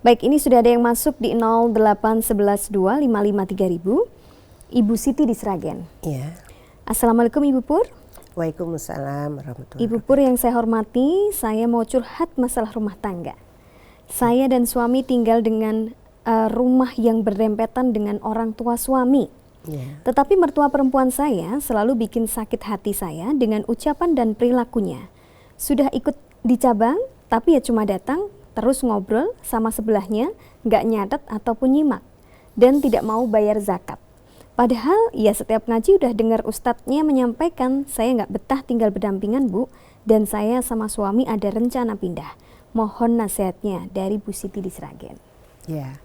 Baik, ini sudah ada yang masuk di 08112553000. Ibu Siti di Sragen. Iya. Assalamualaikum Ibu Pur. Waalaikumsalam warahmatullahi Ibu Pur yang saya hormati, saya mau curhat masalah rumah tangga. Saya dan suami tinggal dengan rumah yang berdempetan dengan orang tua suami. Iya. Tetapi mertua perempuan saya selalu bikin sakit hati saya dengan ucapan dan perilakunya. Sudah ikut di cabang, tapi ya cuma datang, terus ngobrol sama sebelahnya, nggak nyatet ataupun nyimak, dan tidak mau bayar zakat. Padahal ya setiap ngaji udah dengar ustadznya menyampaikan saya nggak betah tinggal berdampingan Bu, dan saya sama suami ada rencana pindah. Mohon nasihatnya dari Bu Siti di Sragen. Iya.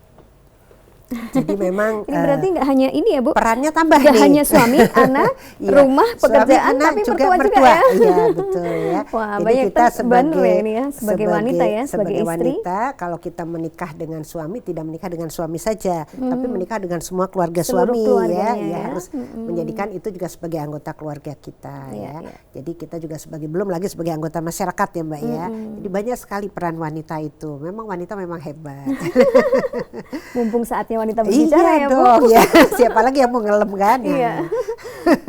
Jadi memang Ini berarti nggak hanya ini ya Bu? perannya tambah Nggak nih. hanya suami, anak, Iya, rumah, pekerjaan, suami, anak, tapi mertua juga ya. Iya betul ya. Wah, Jadi banyak kita beban ya ini ya, sebagai wanita ya, sebagai istri. wanita, kalau kita menikah dengan suami, tidak menikah dengan suami saja, tapi menikah dengan semua keluarga Seluruh suami keluarganya ya. ya. Harus menjadikan itu juga sebagai anggota keluarga kita Iya, ya. iya. Jadi kita juga belum lagi sebagai anggota masyarakat ya Mbak ya. Jadi banyak sekali peran wanita itu. Memang wanita memang hebat. Mumpung saatnya wanita berbicara Iya ya Bu. dong ya. Siapa lagi yang mau ngelem kan? Iya.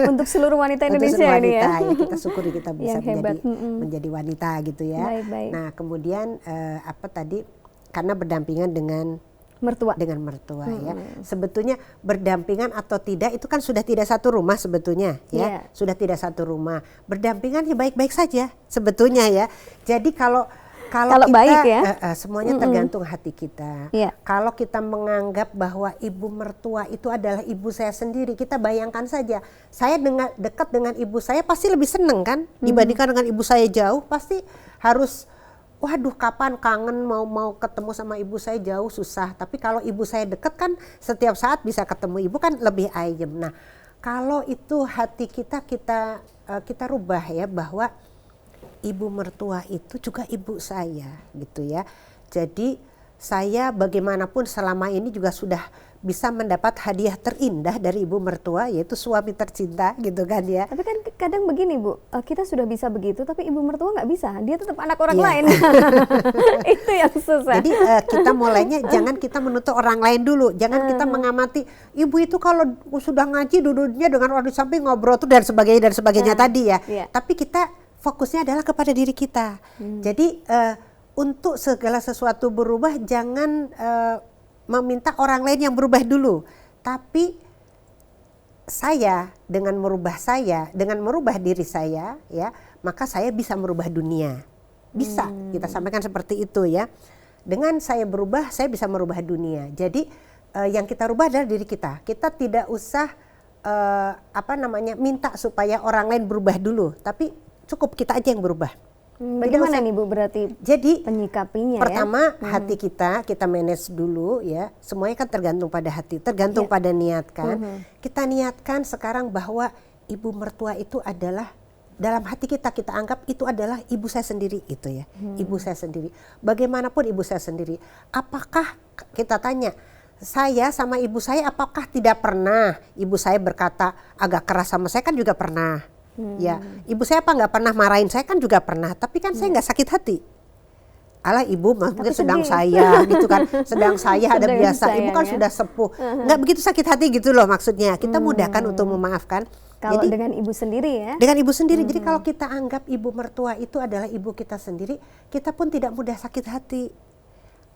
Untuk seluruh wanita Untuk Indonesia seluruh ini ya. wanita, ya. Kita syukuri kita bisa Yang hebat. menjadi wanita gitu ya. Baik. Nah kemudian apa tadi, karena berdampingan dengan Mertua. mertua ya. Sebetulnya berdampingan atau tidak itu kan sudah tidak satu rumah sebetulnya ya. Iya. Sudah tidak satu rumah. Berdampingan ya baik-baik saja sebetulnya ya. Jadi kalau Kalau kita baik ya. semuanya tergantung hati kita. Iya. Kalau kita menganggap bahwa ibu mertua itu adalah ibu saya sendiri, kita bayangkan saja, saya dekat dengan ibu saya pasti lebih seneng kan dibandingkan dengan ibu saya jauh, pasti harus waduh kapan kangen mau ketemu sama ibu saya jauh susah. Tapi kalau ibu saya dekat kan setiap saat bisa ketemu ibu kan lebih ayem. Nah, kalau itu hati kita rubah ya, bahwa ibu mertua itu juga ibu saya gitu ya. Jadi saya bagaimanapun selama ini juga sudah bisa mendapat hadiah terindah dari ibu mertua, yaitu suami tercinta gitu kan ya. Tapi kan kadang begini Bu, kita sudah bisa begitu tapi ibu mertua nggak bisa, dia tetap anak orang Iya. lain. Itu yang susah. Jadi kita mulainya jangan kita menuntut orang lain dulu, jangan kita mengamati ibu itu kalau sudah ngaji duduknya dengan orang di samping ngobrol tuh dan sebagainya tadi ya. Iya. Tapi kita fokusnya adalah kepada diri kita. Jadi untuk segala sesuatu berubah jangan meminta orang lain yang berubah dulu, tapi saya dengan merubah diri saya ya, maka saya bisa merubah dunia. Bisa kita sampaikan seperti itu ya. Dengan saya berubah, saya bisa merubah dunia. Jadi yang kita rubah adalah diri kita. Kita tidak usah minta supaya orang lain berubah dulu, tapi cukup kita aja yang berubah. Bagaimana nih Bu berarti Jadi penyikapinya pertama ya? hati kita manage dulu ya. Semuanya kan tergantung pada hati, tergantung pada niat kan. Kita niatkan sekarang bahwa ibu mertua itu adalah dalam hati kita anggap itu adalah ibu saya sendiri itu ya. Ibu saya sendiri. Bagaimanapun ibu saya sendiri. Apakah kita tanya, saya sama ibu saya apakah tidak pernah ibu saya berkata agak keras sama saya? Kan juga pernah. Ya, ibu saya apa nggak pernah marahin saya? Kan juga pernah. Tapi kan saya nggak sakit hati. Alah ibu mungkin sedang saya gitu kan, sedang saya ada Sedang biasa. sayang Ibu kan ya. sudah sepuh, nggak begitu sakit hati gitu loh maksudnya. Kita mudahkan untuk memaafkan. Kalau Jadi dengan ibu sendiri ya? dengan ibu sendiri. Jadi kalau kita anggap ibu mertua itu adalah ibu kita sendiri, kita pun tidak mudah sakit hati.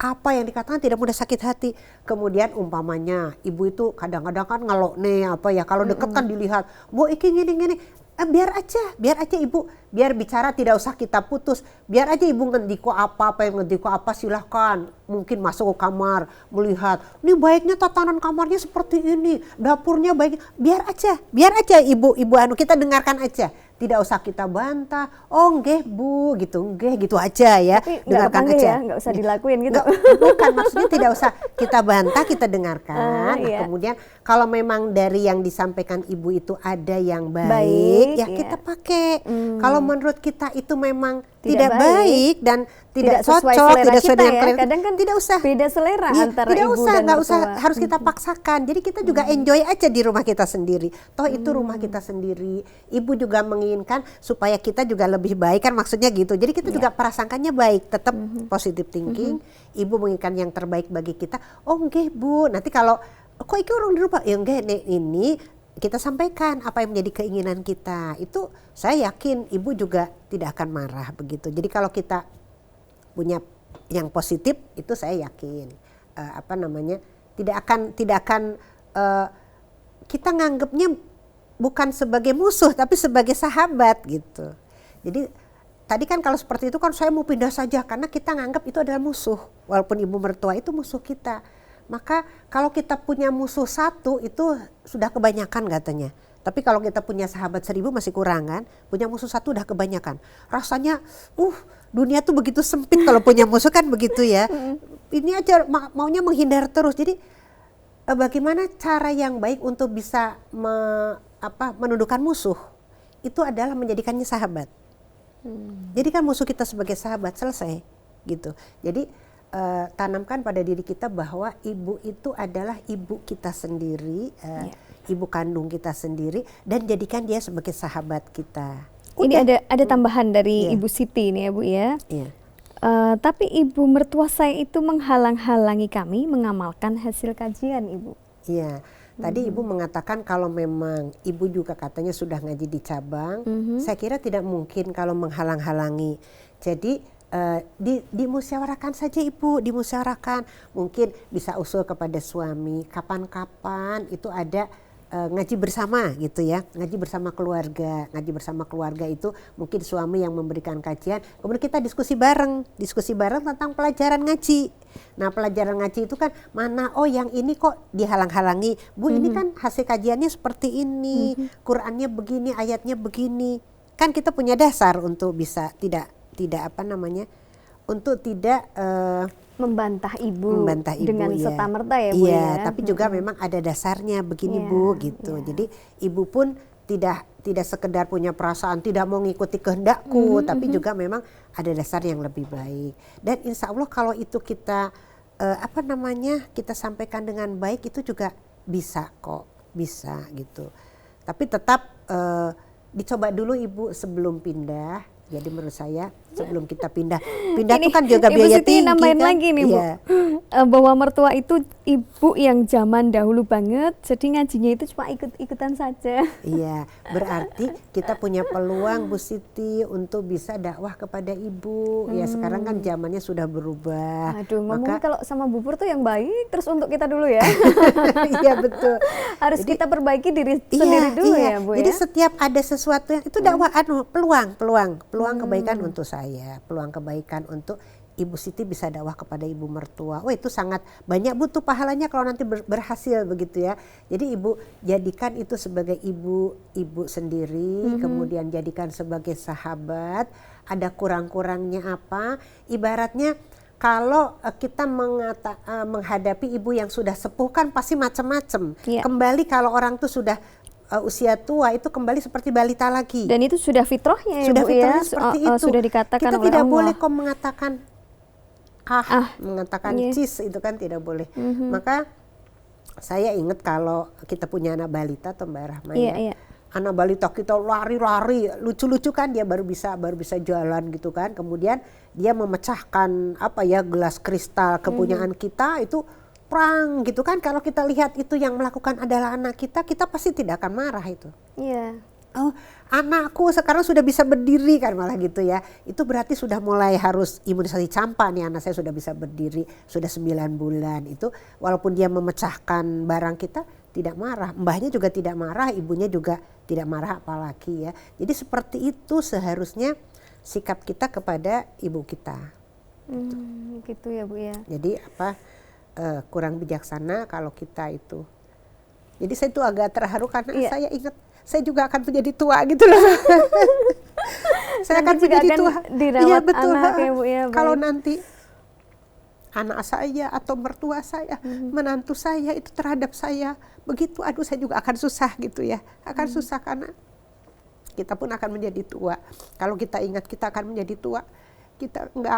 Apa yang dikatakan tidak mudah sakit hati. Kemudian umpamanya ibu itu kadang-kadang kan ngelok nih apa ya, kalau deket kan dilihat, bu iki gini. Biar aja ibu, biar bicara tidak usah kita putus, biar aja ibu ngendiko apa yang ngendiko apa silahkan, mungkin masuk ke kamar melihat, ini baiknya tatanan kamarnya seperti ini, dapurnya baik, biar aja ibu anu kita dengarkan aja, tidak usah kita bantah, oh nggih bu gitu aja ya. Tapi dengarkan nggak aja ya, nggak usah dilakuin gitu. Bukan maksudnya tidak usah kita bantah, kita dengarkan. Nah, Iya. kemudian kalau memang dari yang disampaikan ibu itu ada yang baik ya iya. kita pakai. Kalau menurut kita itu memang tidak baik dan tidak sesuai cocok, selera tidak sesuai kita dengan ya. klien. Kadang kan tidak usah beda selera Iya, antara tidak ibu usah, dan nggak usah mertua. harus kita paksakan. Jadi kita juga enjoy aja di rumah kita sendiri. Toh itu rumah kita sendiri. Ibu juga menginginkan supaya kita juga lebih baik kan, maksudnya gitu. Jadi kita juga prasangkanya baik, tetap positive thinking. Ibu menginginkan yang terbaik bagi kita. Oh nggih Bu, nanti kalau kok iki orang di rumah, ya nggih nek ini kita sampaikan apa yang menjadi keinginan kita. Itu saya yakin ibu juga tidak akan marah begitu. Jadi kalau kita punya yang positif itu saya yakin tidak akan kita nganggapnya bukan sebagai musuh tapi sebagai sahabat gitu. Jadi tadi kan kalau seperti itu kan saya mau pindah saja karena kita nganggap itu adalah musuh, walaupun ibu mertua itu musuh kita. Maka kalau kita punya musuh satu itu sudah kebanyakan katanya. Tapi kalau kita punya sahabat 1000 masih kurang kan. Punya musuh satu udah kebanyakan. Rasanya dunia tuh begitu sempit kalau punya musuh kan begitu ya. Ini aja maunya menghindar terus. Jadi bagaimana cara yang baik untuk bisa menundukkan musuh? Itu adalah menjadikannya sahabat. Jadikan musuh kita sebagai sahabat, selesai gitu. Jadi tanamkan pada diri kita bahwa ibu itu adalah ibu kita sendiri, ibu kandung kita sendiri, dan jadikan dia sebagai sahabat kita. Ini ada tambahan dari Ibu Siti ini ya Bu ya. Tapi ibu mertua saya itu menghalang-halangi kami mengamalkan hasil kajian Ibu. Iya, tadi Ibu mengatakan kalau memang Ibu juga katanya sudah ngaji di cabang, saya kira tidak mungkin kalau menghalang-halangi. Jadi dimusyawarahkan saja Ibu, dimusyawarahkan. Mungkin bisa usul kepada suami, kapan-kapan itu ada ngaji bersama gitu ya, ngaji bersama keluarga. Ngaji bersama keluarga itu mungkin suami yang memberikan kajian, kemudian kita diskusi bareng tentang pelajaran ngaji. Nah pelajaran ngaji itu kan mana, oh yang ini kok dihalang-halangi, Bu ini kan hasil kajiannya seperti ini, Qurannya begini, ayatnya begini. Kan kita punya dasar untuk bisa tidak untuk tidak membantah ibu dengan ya. serta-merta ya Bu Iya, ya. tapi juga memang ada dasarnya begini Bu gitu. Jadi ibu pun tidak sekedar punya perasaan tidak mau ngikuti kehendakku, tapi juga memang ada dasar yang lebih baik. Dan insya Allah kalau itu kita kita sampaikan dengan baik itu juga bisa kok, bisa gitu. Tapi tetap dicoba dulu Ibu sebelum pindah. Jadi menurut saya sebelum kita pindah itu kan juga biaya tinggi kan. Ibu Siti nambahin lagi nih Bu, bahwa mertua itu ibu yang zaman dahulu banget, jadi ngajinya itu cuma ikut-ikutan saja. Iya, berarti kita punya peluang Bu Siti untuk bisa dakwah kepada ibu. Ya sekarang kan zamannya sudah berubah. Aduh, ngomongnya kalau sama Bu Pur tuh yang baik terus untuk kita dulu ya. Iya betul. Harus kita perbaiki diri sendiri dulu ya Bu. Jadi ya? setiap ada sesuatu yang itu dakwah peluang kebaikan untuk saya, peluang kebaikan untuk Ibu Siti bisa dakwah kepada ibu mertua. Oh itu sangat banyak butuh pahalanya kalau nanti berhasil begitu ya. Jadi Ibu jadikan itu sebagai ibu sendiri, kemudian jadikan sebagai sahabat. Ada kurang-kurangnya apa? Ibaratnya kalau kita menghadapi ibu yang sudah sepuh kan pasti macam-macam. Yeah. Kembali kalau orang tuh sudah usia tua itu kembali seperti balita lagi. Dan itu sudah fitrahnya ya Bu ya. Seperti itu. Sudah dikatakan kita oleh tidak Allah. boleh kok mengatakan mengatakan cis itu kan tidak boleh. Maka saya ingat kalau kita punya anak balita atau Mbak Rahma ya. Anak balita kita lari-lari, lucu-lucu kan dia baru bisa jalan gitu kan. Kemudian dia memecahkan gelas kristal kepunyaan kita itu perang gitu kan. Kalau kita lihat itu yang melakukan adalah anak kita pasti tidak akan marah itu. Iya. Oh, anakku sekarang sudah bisa berdiri kan malah gitu ya. Itu berarti sudah mulai harus imunisasi campak nih, anak saya sudah bisa berdiri, sudah 9 bulan. Itu walaupun dia memecahkan barang kita tidak marah. Mbahnya juga tidak marah, ibunya juga tidak marah apalagi ya. Jadi seperti itu seharusnya sikap kita kepada ibu kita. Gitu ya Bu ya. Jadi kurang bijaksana kalau kita itu. Jadi saya itu agak terharu karena saya ingat saya juga akan menjadi tua gitu loh. Saya akan menjadi tua. Iya betul. Anak ya Bu ya. Kalau nanti anak saya atau mertua saya, menantu saya itu terhadap saya begitu, aduh saya juga akan susah gitu ya. Akan susah karena kita pun akan menjadi tua. Kalau kita ingat kita akan menjadi tua, kita tidak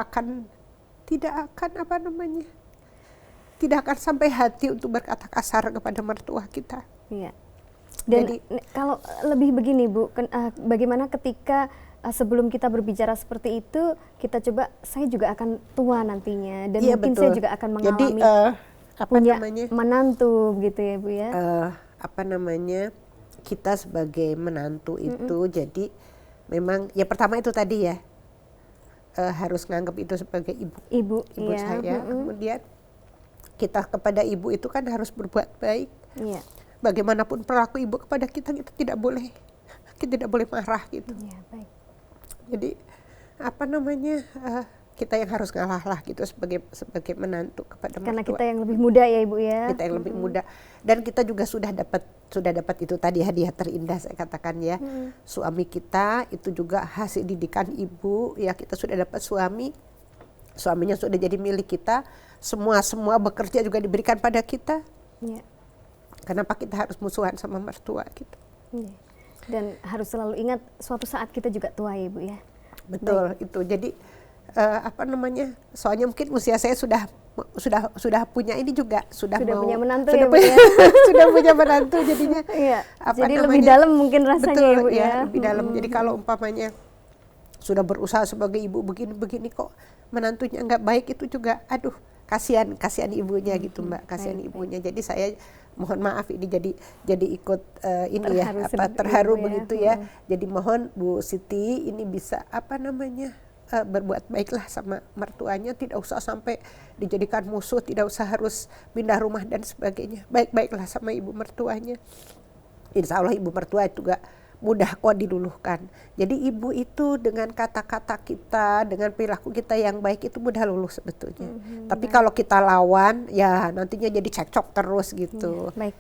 akan sampai hati untuk berkata kasar kepada mertua kita. Iya. Dan Jadi, kalau lebih begini Bu, bagaimana ketika sebelum kita berbicara seperti itu, kita coba, saya juga akan tua nantinya, dan iya, mungkin betul. saya juga akan Jadi mengalami punya menantu gitu ya Bu ya. Kita sebagai menantu itu jadi memang ya pertama itu tadi ya, harus nganggap itu sebagai ibu Iya. saya. Kemudian kita kepada ibu itu kan harus berbuat baik. Iya. Bagaimanapun perilaku ibu kepada kita tidak boleh marah gitu. Iya, baik. Jadi kita yang harus ngalah lah gitu sebagai menantu kepada Karena mertua. kita yang lebih muda ya Ibu ya. Kita yang lebih muda, dan kita juga sudah dapat itu tadi hadiah terindah saya katakan ya. Suami kita itu juga hasil didikan ibu ya, kita sudah dapat suaminya sudah jadi milik kita, semua bekerja juga diberikan pada kita. Iya. Kenapa kita harus musuhan sama mertua gitu? Iya. Dan harus selalu ingat suatu saat kita juga tua ya Ibu ya. Betul. Itu jadi soalnya mungkin usia saya sudah punya ini juga, sudah punya menantu sudah ya Bu punya, ya. sudah punya menantu jadinya. Iya. Jadi lebih dalam mungkin rasanya betul, ya Bu ya. Lebih dalam. Jadi kalau umpamanya sudah berusaha sebagai ibu begini kok menantunya nggak baik, itu juga aduh kasihan ibunya gitu Mbak, kasihan ibunya. Jadi saya mohon maaf ini jadi ikut terharu begitu ya. Jadi mohon Bu Siti ini bisa berbuat baiklah sama mertuanya, tidak usah sampai dijadikan musuh, tidak usah harus pindah rumah dan sebagainya. Baik-baiklah sama ibu mertuanya. Insya Allah ibu mertua itu juga mudah kok diluluhkan. Jadi ibu itu dengan kata-kata kita, dengan perilaku kita yang baik itu mudah luluh sebetulnya. Tapi kalau kita lawan, ya nantinya jadi cekcok terus gitu. Baik,